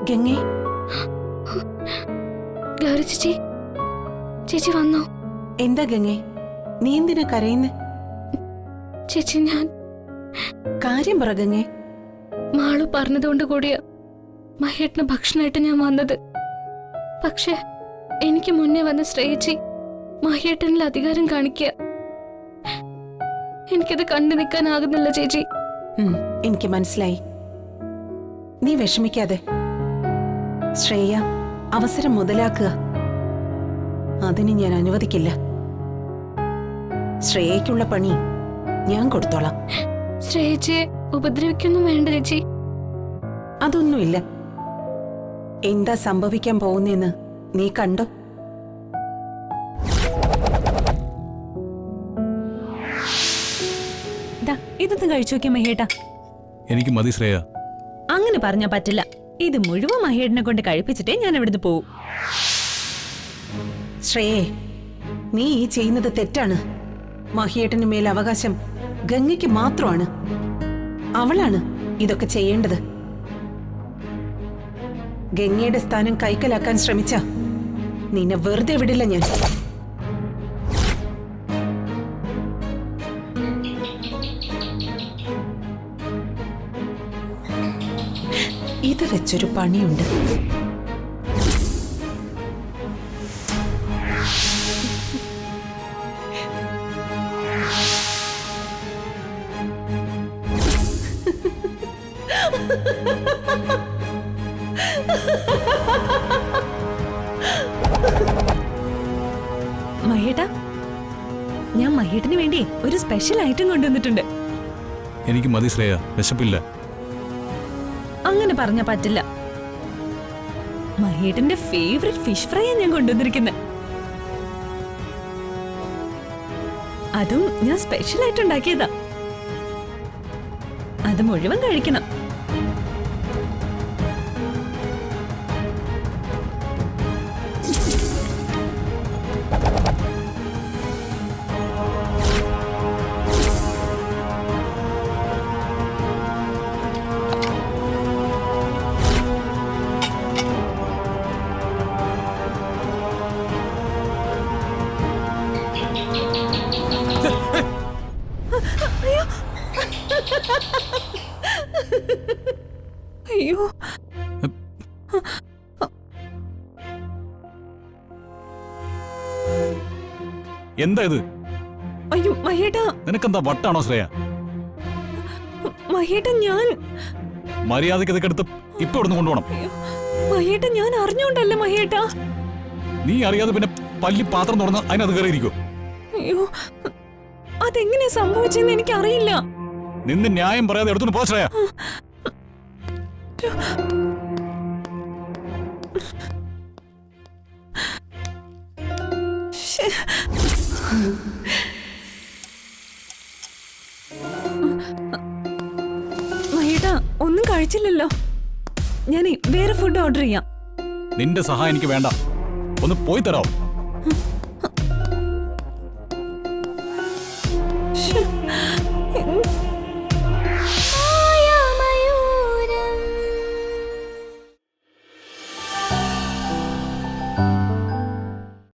ഗംഗേ, ഗൗരി ചേച്ചി, ചേച്ചി വന്നോ? എന്താ ഗംഗേ, നീ എന്തിനാ കരയുന്നേ? ചേച്ചി, ഞാൻ കാര്യം പറ ഗംഗേ. മാളു പറഞ്ഞതുകൊണ്ട് കൂടിയാ മഹേട്ടന് ഭക്ഷണമായിട്ട് ഞാൻ വന്നത്. പക്ഷെ എനിക്ക് മുന്നേ വന്ന ശ്രേയച്ചി മഹേട്ടനിൽ അധികാരം കാണിക്കുക. എനിക്കത് കണ്ടു നിൽക്കാനാകുന്നില്ല ചേച്ചി. എനിക്ക് മനസ്സിലായി. നീ വിഷമിക്കാതെ. ശ്രേയ അവസരം മുതലാക്കുക. അതിന് ഞാൻ അനുവദിക്കില്ല. ശ്രേയയ്ക്കുള്ള പണി ഞാൻ കൊടുത്തോളാം. ശ്രേയച്ചയെ ഉപദ്രവിക്കൊന്നും വേണ്ട ചേച്ചി. അതൊന്നുമില്ല. എന്താ സംഭവിക്കാൻ പോകുന്നെന്ന് നീ കണ്ടോ? ഇതൊന്ന് കഴിച്ചു നോക്കിയ മഹേട്ട. എനിക്ക് മതി ശ്രേയ. അങ്ങനെ പറഞ്ഞാ പറ്റില്ല. ഇത് മുഴുവൻ മഹേട്ടനെ കൊണ്ട് കഴിപ്പിച്ചിട്ടേ ഞാൻ ഇവിടുന്ന് പോവും. ശ്രേയേ, നീ ഈ ചെയ്യുന്നത് തെറ്റാണ്. മഹിയേട്ടന് മേൽ അവകാശം ഗംഗയ്ക്ക് മാത്രമാണ്. അവളാണ് ഇതൊക്കെ ചെയ്യേണ്ടത്. ഗംഗയുടെ സ്ഥാനം കൈക്കലാക്കാൻ ശ്രമിച്ച നിന്നെ വെറുതെ വിടില്ല ഞാൻ. ഇത് വെച്ചൊരു പണിയുണ്ട്. മഹേട്ട, ഞാൻ മഹേട്ടന് വേണ്ടി ഒരു സ്പെഷ്യൽ ഐറ്റം കൊണ്ടുവന്നിട്ടുണ്ട്. എനിക്ക് മതി ശ്രേയ, വിശപ്പില്ല. അങ്ങനെ പറഞ്ഞാ പറ്റില്ല. മഹേട്ടന്റെ ഫേവറേറ്റ് ഫിഷ് ഫ്രൈ ഞാൻ കൊണ്ടുവന്നിരിക്കുന്നത്. അതും ഞാൻ സ്പെഷ്യൽ ആയിട്ട് ഉണ്ടാക്കിയതാ. അത് മുഴുവൻ കഴിക്കണം. അയ്യോ, എന്താ ഇത്? അയ്യോ മഹേട്ടാ, നിനക്കെന്താ വട്ടാണോ ശ്രേയ? മഹേട്ടാ, ഞാൻ മര്യാദയ്ക്ക് ഇതൊക്കെ എടുത്ത് ഇപ്പൊ ഇവിടുന്ന് കൊണ്ടുപോകണം. മഹേട്ടാ, ഞാൻ അറിഞ്ഞോണ്ടല്ല മഹേട്ടാ. നീ അറിയാതെ പിന്നെ പല്ലി പാത്രം തുറന്ന് അതിനകത്ത് കയറിയിരിക്കോ? അയ്യോ, അതെങ്ങനെയാ സംഭവിച്ചെന്ന് എനിക്കറിയില്ല. നിന്ന് ന്യായം പറയാതെ എടുത്തു പോ ശ്രേയ. മഹേട്ടാ, ഒന്നും കഴിച്ചില്ലല്ലോ. ഞാൻ വേറെ ഫുഡ് ഓർഡർ ചെയ്യാം. നിന്റെ സഹായം എനിക്ക് വേണ്ട. ഒന്ന് പോയി തരാമോ? ശ്ശേ.